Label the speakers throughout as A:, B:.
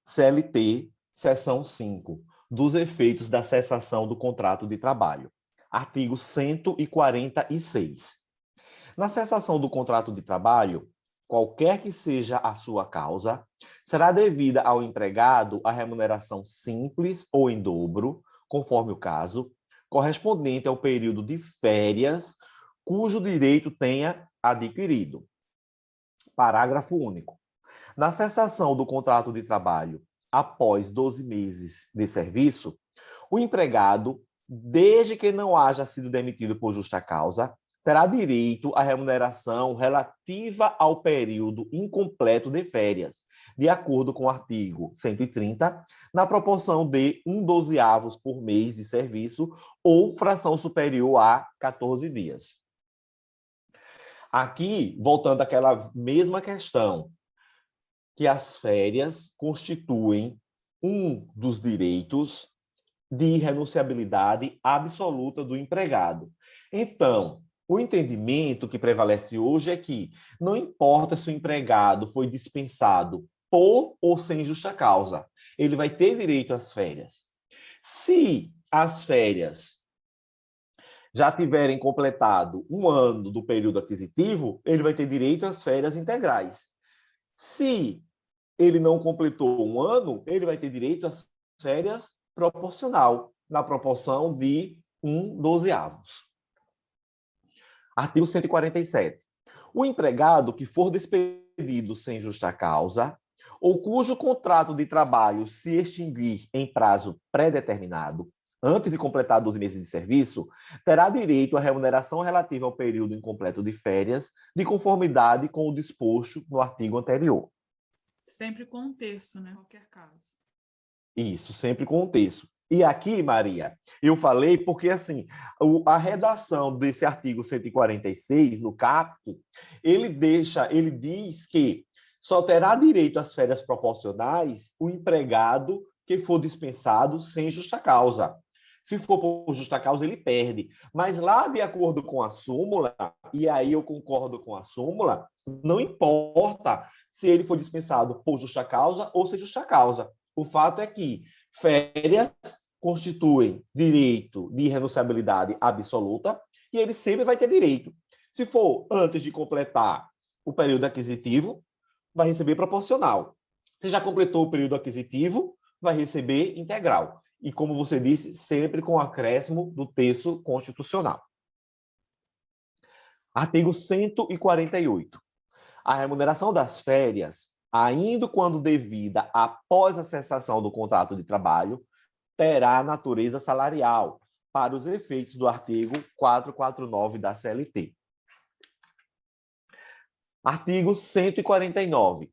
A: CLT, seção 5, dos efeitos da cessação do contrato de trabalho. Artigo 146. Na cessação do contrato de trabalho, qualquer que seja a sua causa, será devida ao empregado a remuneração simples ou em dobro, conforme o caso, correspondente ao período de férias cujo direito tenha adquirido. Parágrafo único. Na cessação do contrato de trabalho após 12 meses de serviço, o empregado, desde que não haja sido demitido por justa causa, terá direito à remuneração relativa ao período incompleto de férias, de acordo com o artigo 130, na proporção de 1/12 por mês de serviço ou fração superior a 14 dias. Aqui, voltando àquela mesma questão, que as férias constituem um dos direitos de irrenunciabilidade absoluta do empregado. Então, o entendimento que prevalece hoje é que não importa se o empregado foi dispensado por ou sem justa causa, ele vai ter direito às férias. Se as férias já tiverem completado 1 ano do período aquisitivo, ele vai ter direito às férias integrais. Se ele não completou 1 ano, ele vai ter direito às férias proporcional, na proporção de 1/12. Artigo 147. O empregado que for despedido sem justa causa ou cujo contrato de trabalho se extinguir em prazo pré-determinado, antes de completar 12 meses de serviço, terá direito à remuneração relativa ao período incompleto de férias, de conformidade com o disposto no artigo anterior.
B: Sempre com um terço, né? Em qualquer caso.
A: Isso, sempre com o texto. E aqui, Maria, eu falei porque, assim, a redação desse artigo 146, no caput, ele diz que só terá direito às férias proporcionais o empregado que for dispensado sem justa causa. Se for por justa causa, ele perde. Mas lá, de acordo com a súmula, e aí eu concordo com a súmula, não importa se ele for dispensado por justa causa ou sem justa causa. O fato é que férias constituem direito de irrenunciabilidade absoluta e ele sempre vai ter direito. Se for antes de completar o período aquisitivo, vai receber proporcional. Se já completou o período aquisitivo, vai receber integral. E, como você disse, sempre com o acréscimo do texto constitucional. Artigo 148. A remuneração das férias, ainda quando devida após a cessação do contrato de trabalho, terá natureza salarial, para os efeitos do artigo 449 da CLT. Artigo 149.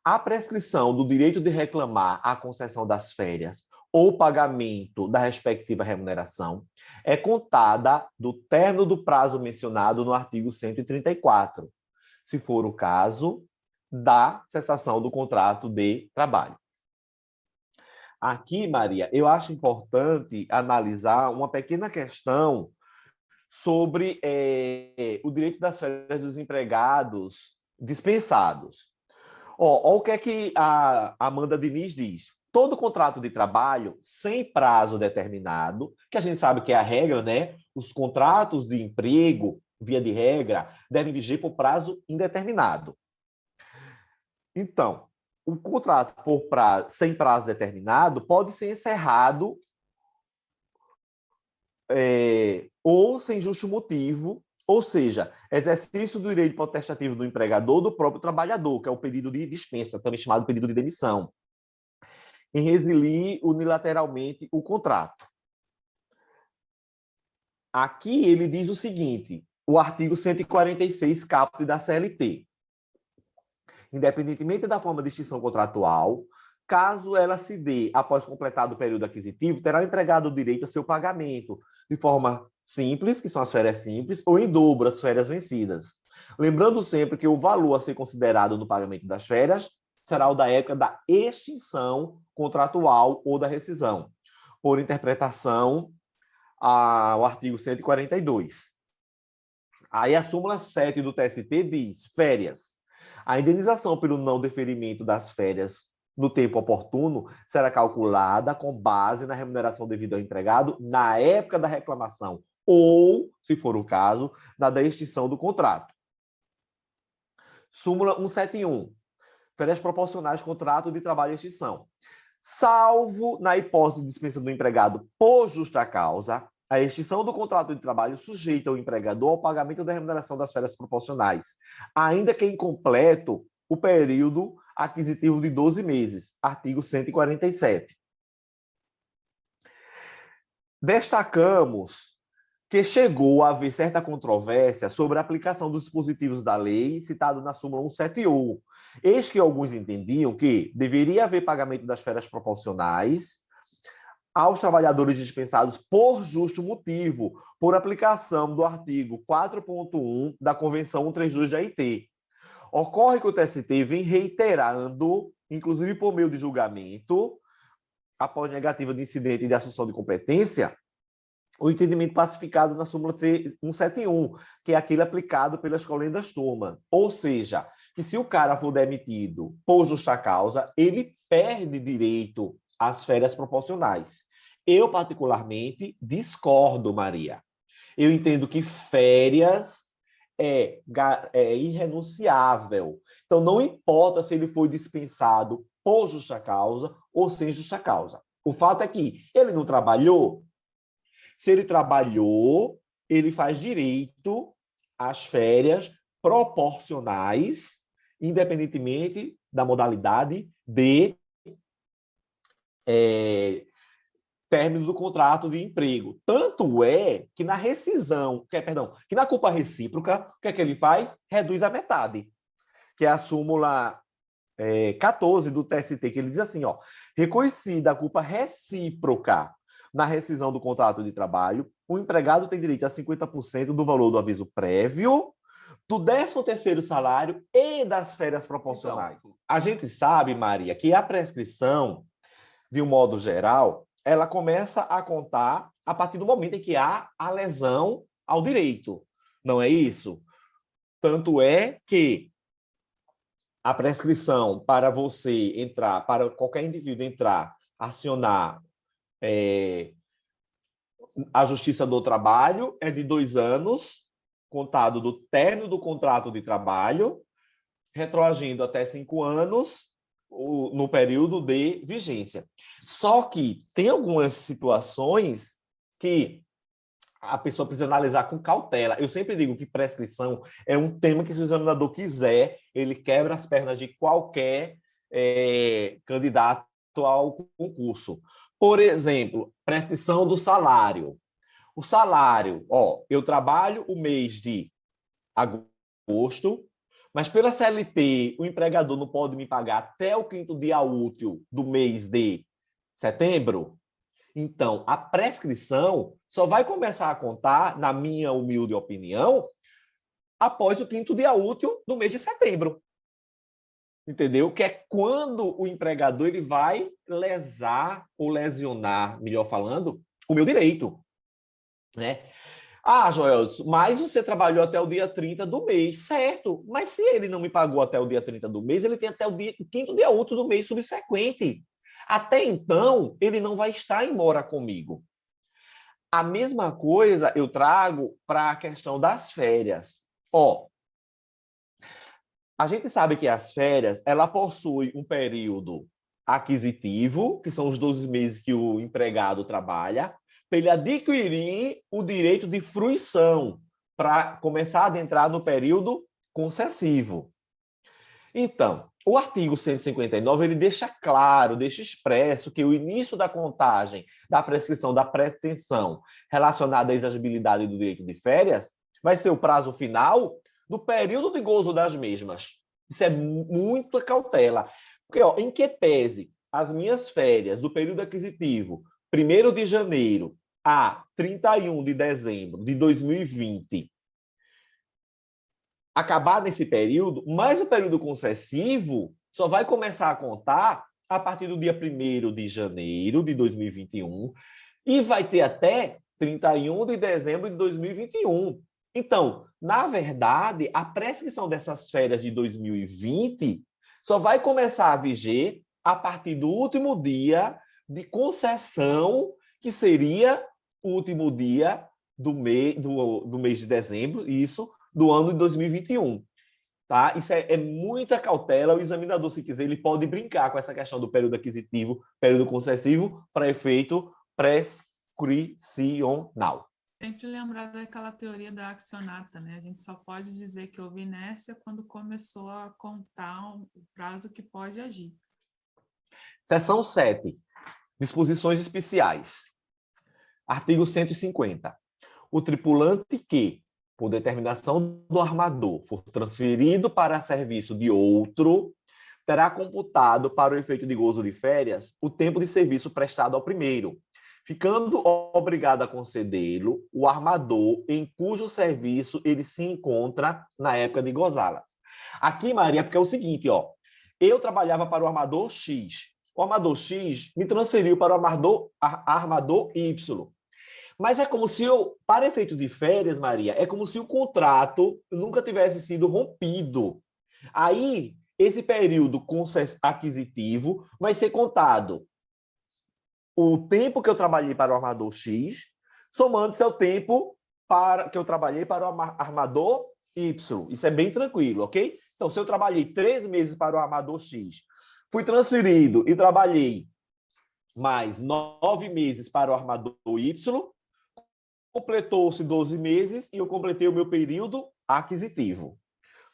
A: A prescrição do direito de reclamar a concessão das férias ou pagamento da respectiva remuneração é contada do término do prazo mencionado no artigo 134, se for o caso da cessação do contrato de trabalho. Aqui, Maria, eu acho importante analisar uma pequena questão sobre o direito das férias dos empregados dispensados. Ó, o que é que a Amanda Diniz diz? Todo contrato de trabalho sem prazo determinado, que a gente sabe que é a regra, né? Os contratos de emprego, via de regra, devem viger por prazo indeterminado. Então, o contrato sem prazo determinado pode ser encerrado ou sem justo motivo, ou seja, exercício do direito potestativo do empregador ou do próprio trabalhador, que é o pedido de dispensa, também chamado pedido de demissão, em resilir unilateralmente o contrato. Aqui ele diz o seguinte, o artigo 146, caput da CLT. Independentemente da forma de extinção contratual, caso ela se dê após completado o período aquisitivo, terá empregado o direito a seu pagamento de forma simples, que são as férias simples, ou em dobro, as férias vencidas. Lembrando sempre que o valor a ser considerado no pagamento das férias será o da época da extinção contratual ou da rescisão, por interpretação ao artigo 142. Aí a súmula 7 do TST diz: férias. A indenização pelo não deferimento das férias no tempo oportuno, será calculada com base na remuneração devida ao empregado na época da reclamação ou, se for o caso, na da extinção do contrato. Súmula 171. Férias proporcionais, contrato de trabalho e extinção. Salvo na hipótese de dispensa do empregado por justa causa, a extinção do contrato de trabalho sujeita o empregador ao pagamento da remuneração das férias proporcionais, ainda que incompleto o período aquisitivo de 12 meses, artigo 147. Destacamos que chegou a haver certa controvérsia sobre a aplicação dos dispositivos da lei citado na súmula 171. Eis que alguns entendiam que deveria haver pagamento das férias proporcionais aos trabalhadores dispensados por justo motivo, por aplicação do artigo 4.1 da Convenção 132 da OIT. Ocorre que o TST vem reiterando, inclusive por meio de julgamento, após negativa de incidente e de assunção de competência, o entendimento pacificado na súmula 171, que é aquele aplicado pelas colendas turma. Ou seja, que se o cara for demitido por justa causa, ele perde direito às férias proporcionais. Eu, particularmente, discordo, Maria. Eu entendo que férias é irrenunciável. Então, não importa se ele foi dispensado por justa causa ou sem justa causa. O fato é que ele não trabalhou. Se ele trabalhou, ele faz direito às férias proporcionais, independentemente da modalidade de término do contrato de emprego. Tanto é que na rescisão, que na culpa recíproca, o que é que ele faz? Reduz a metade, que é a súmula 14 do TST, que ele diz assim, reconhecida a culpa recíproca na rescisão do contrato de trabalho, o empregado tem direito a 50% do valor do aviso prévio, do 13º salário e das férias proporcionais. Então, a gente sabe, Maria, que a prescrição, de um modo geral, ela começa a contar a partir do momento em que há a lesão ao direito. Não é isso? Tanto é que a prescrição para você entrar, para qualquer indivíduo entrar, acionar a Justiça do Trabalho é de 2 anos, contado do término do contrato de trabalho, retroagindo até 5 anos no período de vigência. Só que tem algumas situações que a pessoa precisa analisar com cautela. Eu sempre digo que prescrição é um tema que, se o examinador quiser, ele quebra as pernas de qualquer candidato ao concurso. Por exemplo, prescrição do salário. O salário, eu trabalho o mês de agosto, mas pela CLT, o empregador não pode me pagar até o 5º dia útil do mês de setembro. Então, a prescrição só vai começar a contar, na minha humilde opinião, após o 5º dia útil do mês de setembro. Entendeu? Que é quando o empregador ele vai lesar ou lesionar, melhor falando, o meu direito. Né? Joel, mas você trabalhou até o dia 30 do mês, certo? Mas se ele não me pagou até o dia 30 do mês, ele tem até o 5º dia útil do mês subsequente. Até então, ele não vai estar em mora comigo. A mesma coisa eu trago para a questão das férias. A gente sabe que as férias, ela possui um período aquisitivo, que são os 12 meses que o empregado trabalha, para ele adquirir o direito de fruição, para começar a adentrar no período concessivo. Então, o artigo 159, ele deixa claro, deixa expresso que o início da contagem da prescrição da pretensão relacionada à exigibilidade do direito de férias vai ser o prazo final do período de gozo das mesmas. Isso é muita cautela. Porque, em que pese as minhas férias do período aquisitivo, 1º de janeiro a 31 de dezembro de 2020, acabar nesse período, mas o período concessivo só vai começar a contar a partir do dia 1º de janeiro de 2021 e vai ter até 31 de dezembro de 2021. Então, na verdade, a prescrição dessas férias de 2020 só vai começar a viger a partir do último dia de concessão, que seria o último dia do mês de dezembro, isso, do ano de 2021. Tá? Isso é muita cautela. O examinador, se quiser, ele pode brincar com essa questão do período aquisitivo, período concessivo, para efeito prescricional.
B: Sempre lembrar daquela teoria da accionata, né? A gente só pode dizer que houve inércia quando começou a contar o prazo que pode agir.
A: Seção 7. Disposições especiais. Artigo 150. O tripulante que, por determinação do armador, for transferido para serviço de outro, terá computado para o efeito de gozo de férias o tempo de serviço prestado ao primeiro, ficando obrigado a concedê-lo o armador em cujo serviço ele se encontra na época de gozá-las. Aqui, Maria, porque é o seguinte, ó, eu trabalhava para o armador X. O armador X me transferiu para o armador Y. Mas é como se para efeito de férias, Maria, é como se o contrato nunca tivesse sido rompido. Aí, esse período aquisitivo vai ser contado o tempo que eu trabalhei para o armador X, somando-se ao tempo que eu trabalhei para o armador Y. Isso é bem tranquilo, ok? Então, se eu trabalhei 3 meses para o armador X, fui transferido e trabalhei mais 9 meses para o armador Y, completou-se 12 meses e eu completei o meu período aquisitivo.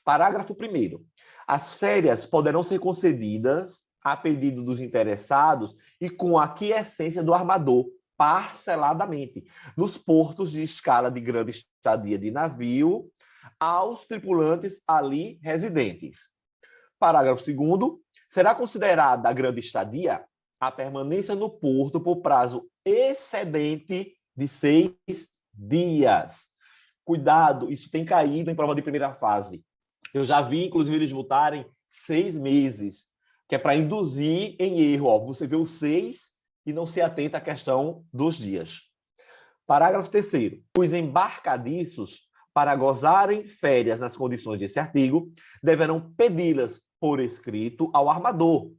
A: Parágrafo 1º. As férias poderão ser concedidas a pedido dos interessados e com a aquiescência do armador, parceladamente, nos portos de escala de grande estadia de navio, aos tripulantes ali residentes. Parágrafo 2º. Será considerada a grande estadia a permanência no porto por prazo excedente de 6 dias. Cuidado, isso tem caído em prova de primeira fase. Eu já vi, inclusive, eles botarem 6 meses, que é para induzir em erro. Ó, você vê o 6 e não se atenta à questão dos dias. Parágrafo 3º. Os embarcadiços, para gozarem férias nas condições desse artigo, deverão pedi-las por escrito ao armador,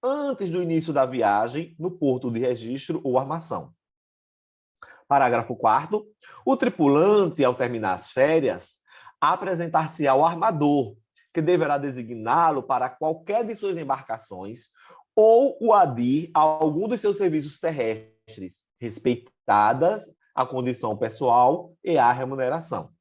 A: antes do início da viagem, no porto de registro ou armação. Parágrafo 4º. O tripulante, ao terminar as férias, apresentar-se ao armador, que deverá designá-lo para qualquer de suas embarcações ou o adir a algum dos seus serviços terrestres, respeitadas a condição pessoal e a remuneração.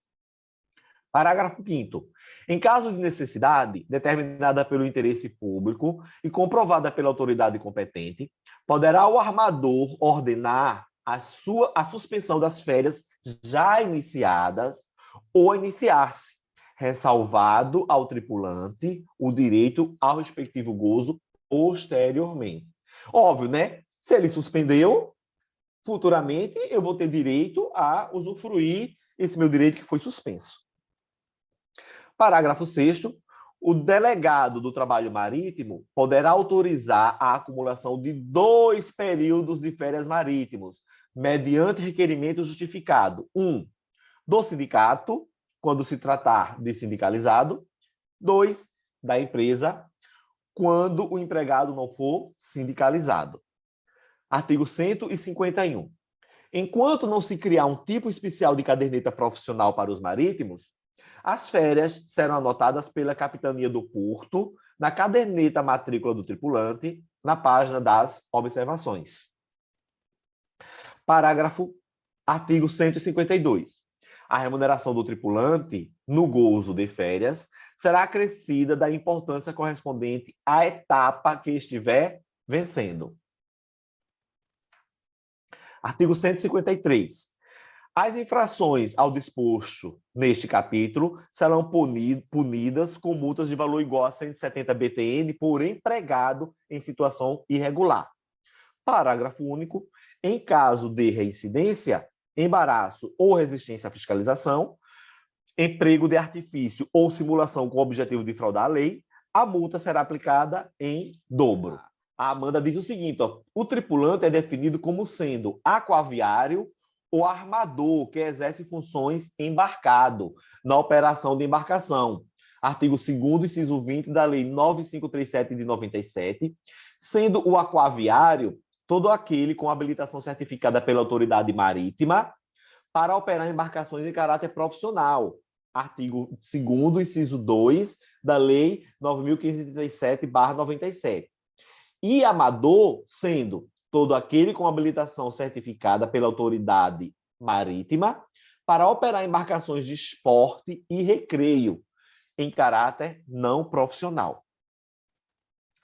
A: Parágrafo 5º. Em caso de necessidade, determinada pelo interesse público e comprovada pela autoridade competente, poderá o armador ordenar a suspensão das férias já iniciadas ou iniciar-se, ressalvado ao tripulante o direito ao respectivo gozo posteriormente. Óbvio, né? Se ele suspendeu, futuramente eu vou ter direito a usufruir esse meu direito que foi suspenso. Parágrafo 6º. O delegado do trabalho marítimo poderá autorizar a acumulação de 2 períodos de férias marítimos, mediante requerimento justificado. 1, do sindicato, quando se tratar de sindicalizado. 2, da empresa, quando o empregado não for sindicalizado. Artigo 151. Enquanto não se criar um tipo especial de caderneta profissional para os marítimos, as férias serão anotadas pela capitania do porto na caderneta matrícula do tripulante, na página das observações. Artigo 152. A remuneração do tripulante, no gozo de férias, será acrescida da importância correspondente à etapa que estiver vencendo. Artigo 153. As infrações ao disposto neste capítulo serão punidas com multas de valor igual a 170 BTN por empregado em situação irregular. Parágrafo único. Em caso de reincidência, embaraço ou resistência à fiscalização, emprego de artifício ou simulação com o objetivo de fraudar a lei, a multa será aplicada em dobro. A Amanda diz o seguinte, ó, o tripulante é definido como sendo aquaviário ou armador que exerce funções embarcado na operação de embarcação, artigo 2º, inciso 20 da Lei 9537 de 97, sendo o aquaviário todo aquele com habilitação certificada pela autoridade marítima para operar embarcações em caráter profissional. Artigo 2º, inciso 2 da Lei 9.537/97. E amador, sendo todo aquele com habilitação certificada pela autoridade marítima para operar embarcações de esporte e recreio em caráter não profissional.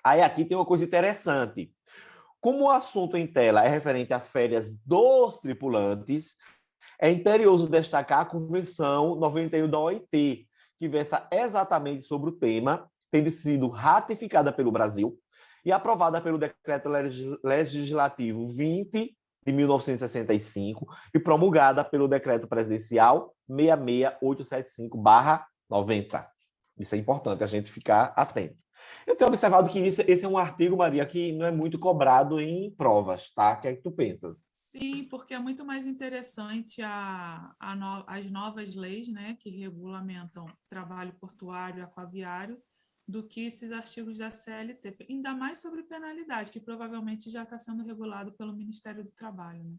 A: Aí aqui tem uma coisa interessante. Como o assunto em tela é referente a férias dos tripulantes, é imperioso destacar a Convenção 91 da OIT, que versa exatamente sobre o tema, tendo sido ratificada pelo Brasil e aprovada pelo Decreto Legislativo 20 de 1965 e promulgada pelo Decreto Presidencial 66875/90. Isso é importante a gente ficar atento. Eu tenho observado que esse é um artigo, Maria, que não é muito cobrado em provas, tá? O que é que tu pensas?
B: Sim, porque é muito mais interessante as novas leis, né, que regulamentam trabalho portuário e aquaviário, do que esses artigos da CLT, ainda mais sobre penalidade, que provavelmente já está sendo regulado pelo Ministério do Trabalho. Né?